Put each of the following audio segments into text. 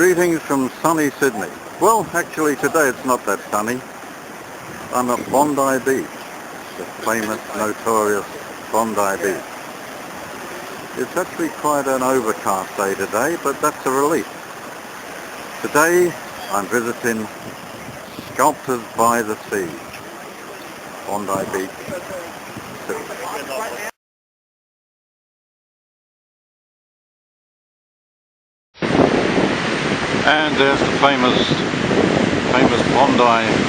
Greetings from sunny Sydney. Well, actually today it's not that sunny. I'm at Bondi Beach, the famous, notorious Bondi Beach. It's actually quite an overcast day today, but that's a relief. Today I'm visiting Sculptors by the Sea, Bondi Beach, Sydney. And there's the famous Bondi icebergs.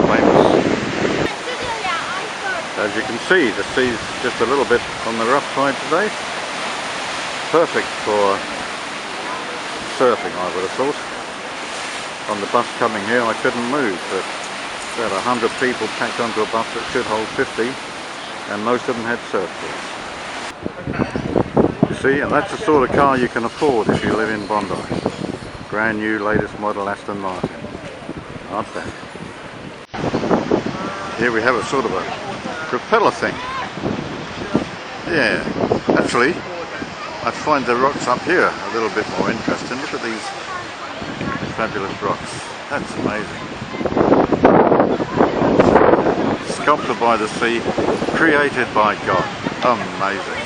Famous. As you can see, the sea's just a little bit on the rough side today. Perfect for surfing, I would have thought. On the bus coming here I couldn't move, but about 100 people packed onto a bus that should hold 50, and most of them had surfboards. See, and that's the sort of car you can afford if you live in Bondi. Brand new, latest model Aston Martin. Not bad. Here we have a sort of a propeller thing. Yeah, actually, I find the rocks up here a little bit more interesting. Look at these fabulous rocks. That's amazing. Sculpted by the sea, created by God. Amazing.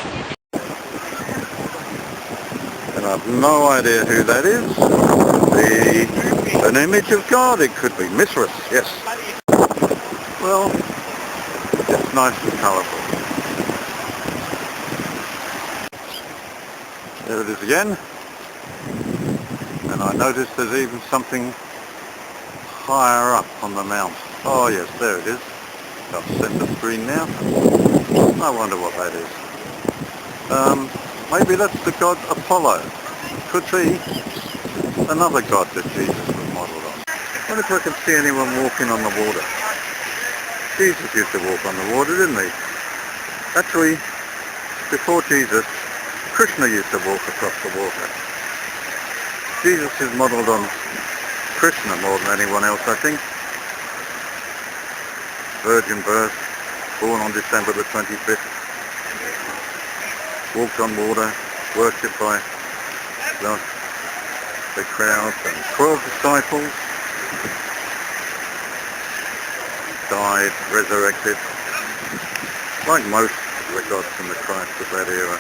And I've no idea who that is. An image of God, it could be. Mithras, yes. Well, it's nice and colourful. There it is again. And I noticed there's even something higher up on the mountain. Oh yes, there it is. I've set the screen now. I wonder what that is. Maybe that's the god Apollo. Could be another god that Jesus was modelled on. I wonder if I can see anyone walking on the water. Jesus used to walk on the water, didn't he? Actually, before Jesus, Krishna used to walk across the water. Jesus is modelled on Krishna more than anyone else, I think. Virgin birth, born on December the 25th. Walked on water, worshipped by the crowds, and 12 disciples. Died, resurrected, like most of the gods and the Christ of that era.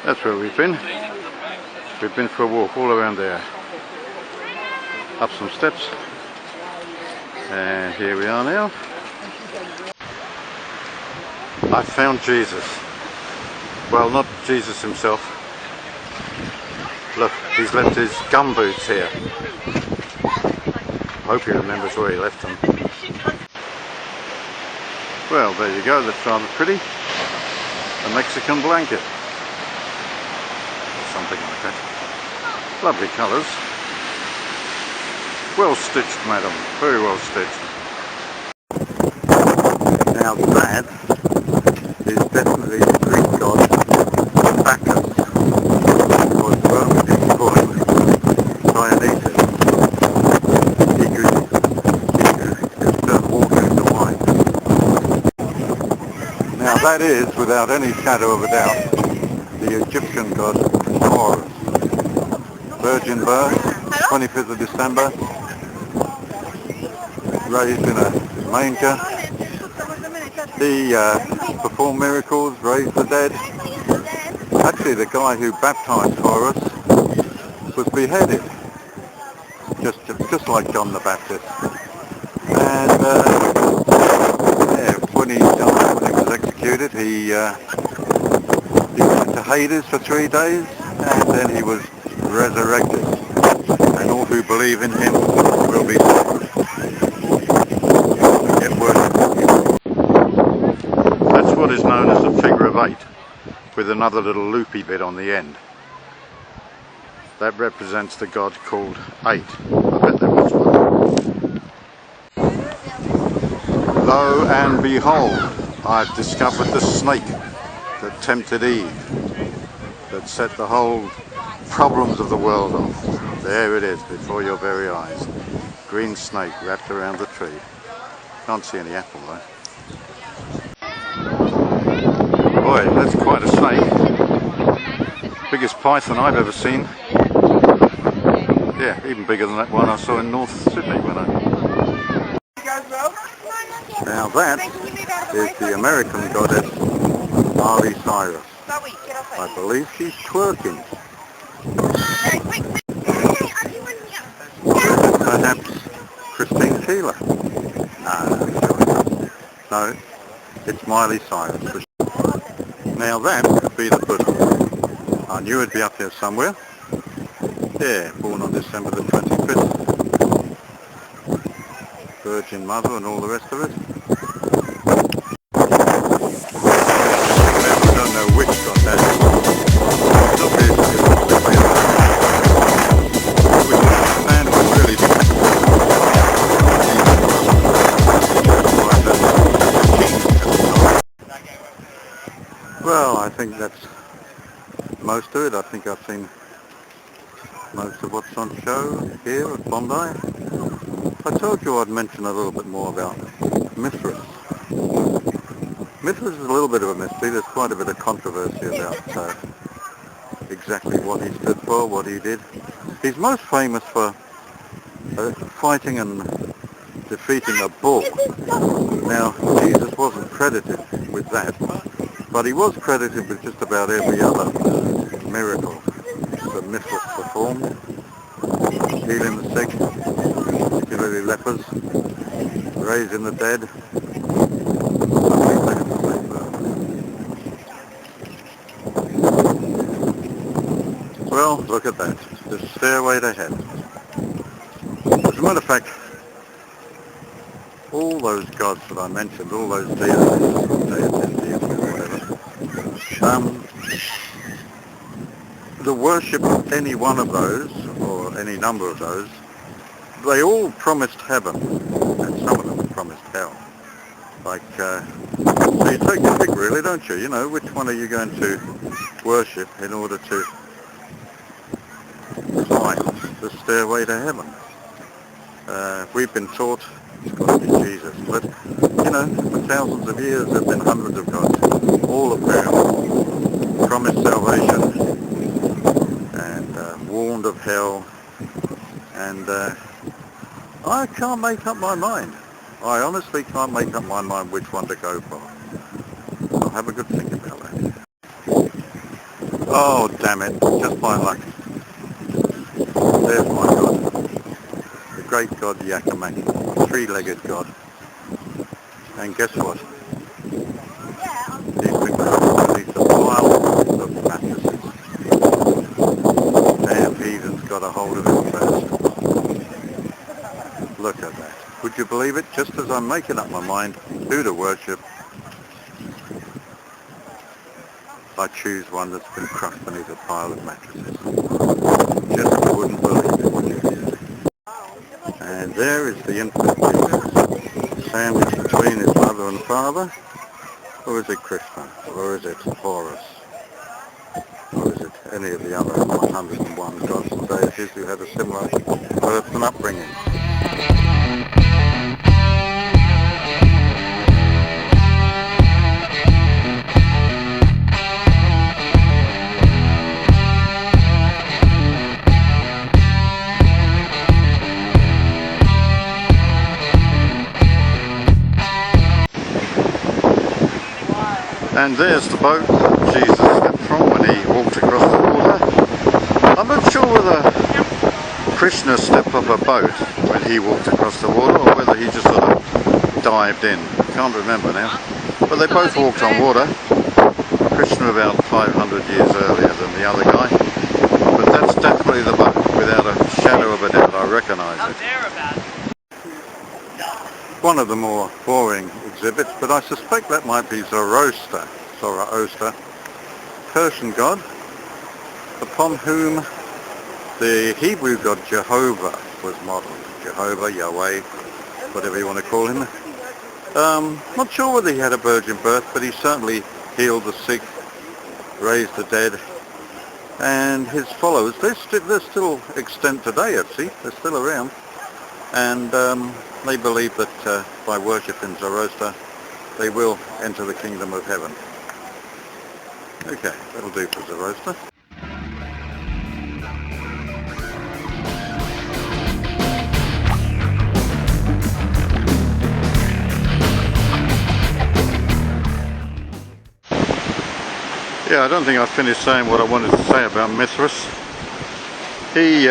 That's where we've been. We've been for a walk all around there. Up some steps. And here we are now. I found Jesus. Well, not Jesus himself. Look, he's left his gumboots here. Hope he remembers where he left them. Well, there you go, that's rather pretty. A Mexican blanket. Or something like that. Lovely colours. Well stitched, madam. Very well stitched. Now that is definitely the Greek god Bacchus. Or Roman people call him Deities. He could turn water into wine. Now that is, without any shadow of a doubt, the Egyptian god Horus. Virgin birth, 25th of December, raised in a manger. He performed miracles, raised the dead. Actually, the guy who baptized Horus was beheaded, just like John the Baptist. And yeah, when he died, when he was executed, he went to Hades for 3 days, and then he was resurrected. And all who believe in him will be saved. That's what is known as a figure of 8, with another little loopy bit on the end. That represents the god called 8. I bet there was one. Lo and behold, I've discovered the snake that tempted Eve, that set the whole problems of the world off. There it is, before your very eyes. Green snake wrapped around the tree. Can't see any apple though. Boy, that's quite a snake. Biggest python I've ever seen. Yeah, even bigger than that one I saw in North Sydney when I... Now that is the American goddess Miley Cyrus. I believe she's twerking. Perhaps Christine Keeler? No, it's Miley Cyrus. Now that could be the Buddha. I knew it'd be up here somewhere. Yeah, born on December the 25th. Virgin Mother and all the rest of it. Now, I don't know which got that. It's obviously which man was really well, I think that's most of it. I think I've seen most of what's on show here at Bondi. I told you I'd mention a little bit more about Mithras. Mithras is a little bit of a mystery. There's quite a bit of controversy about exactly what he stood for, what he did. He's most famous for fighting and defeating a bull. Now, Jesus wasn't credited with that, but he was credited with just about every other miracle that Mithras performed. Healing the sick, particularly lepers, raising the dead. Well, look at that. The stairway to heaven. As a matter of fact, all those gods that I mentioned, all those deities, whatever, the worship of any one of those, or any number of those, they all promised heaven, and some of them promised hell. Like, so you take your pick really, don't you? You know, which one are you going to worship in order to climb the stairway to heaven? We've been taught it's got to be Jesus, but, you know, for thousands of years there have been hundreds of gods, all of them promised salvation and warned of hell, and I can't make up my mind. I honestly can't make up my mind which one to go for. I'll have a good think about that. Oh, damn it, just by luck. There's my God. The great God Yakamaki, three-legged God. And guess what? He's been covered beneath a pile of mattresses. Damn heathen's got a hold of him first. Look at that. Would you believe it? Just as I'm making up my mind who to worship, I choose one that's been crushed beneath a pile of mattresses. Just wouldn't believe it, would you? And there is the infant Jesus, sandwiched between his mother and father. Or is it Krishna? Or is it Horus? Or is it any of the other 101 gods and deities who had a similar birth and upbringing? And there's the boat Jesus stepped from when he walked across the water. I'm not sure whether Krishna stepped off a boat when he walked across the water or whether he just sort of dived in. Can't remember now. But they both walked on water. Krishna about 500 years earlier than the other guy. But that's definitely the boat. Without a shadow of a doubt, I recognise it. One of the more boring exhibits, but I suspect that might be Zoroaster, Persian god, upon whom the Hebrew god Jehovah was modelled. Jehovah, Yahweh, whatever you want to call him. Not sure whether he had a virgin birth, but he certainly healed the sick, raised the dead, and his followers, they're still extant today actually, they're still around, and they believe that by worshipping Zoroaster they will enter the kingdom of heaven. Okay, that'll do for the roaster. Yeah, I don't think I finished saying what I wanted to say about Mithras. He,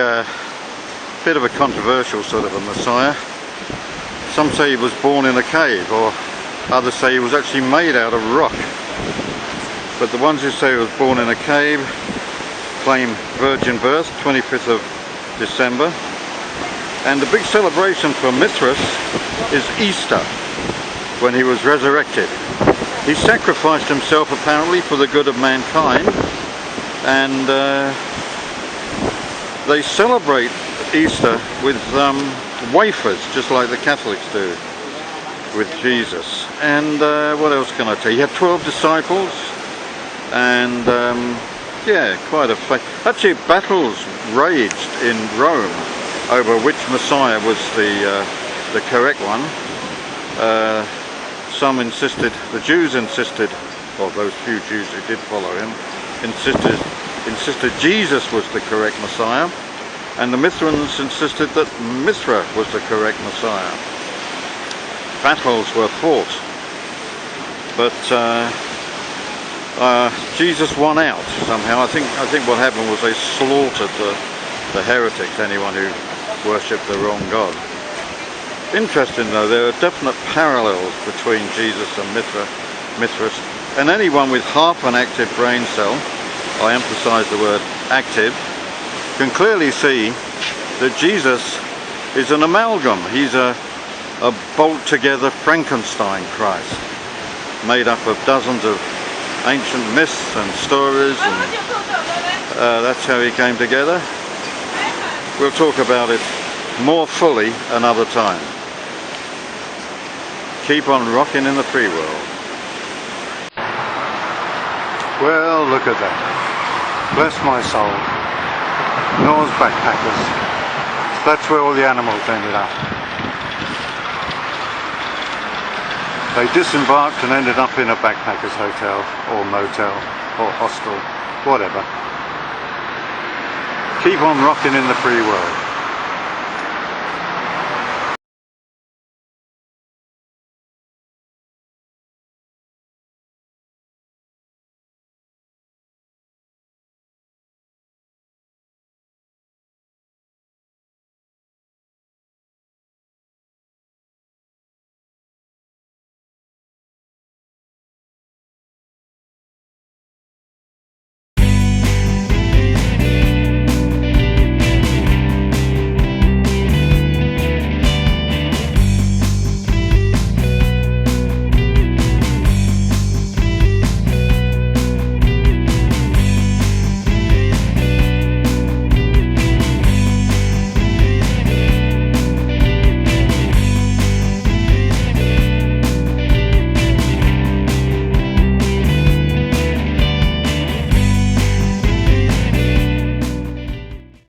bit of a controversial sort of a Messiah. Some say he was born in a cave, or others say he was actually made out of rock. But the ones who say he was born in a cave claim virgin birth, 25th of December. And the big celebration for Mithras is Easter, when he was resurrected. He sacrificed himself apparently for the good of mankind, and they celebrate Easter with wafers, just like the Catholics do with Jesus. And what else can I tell you? He had 12 disciples, and yeah, quite a fight. Actually, battles raged in Rome over which Messiah was the correct one. Some insisted, the Jews insisted, well, those few Jews who did follow him, insisted Jesus was the correct Messiah, and the Mithrans insisted that Mithra was the correct Messiah. Battles were fought, but Jesus won out somehow. I think what happened was they slaughtered the heretics, anyone who worshipped the wrong god. Interesting though, there are definite parallels between Jesus and Mithras, and anyone with half an active brain cell, I emphasize the word active, can clearly see that Jesus is an amalgam. He's a bolt together Frankenstein Christ, made up of dozens of ancient myths and stories, and that's how he came together. We'll talk about it more fully another time. Keep on rocking in the free world. Well, look at that. Bless my soul. Noah's backpackers. That's where all the animals ended up. They disembarked and ended up in a backpackers hotel, or motel, or hostel, whatever. Keep on rocking in the free world.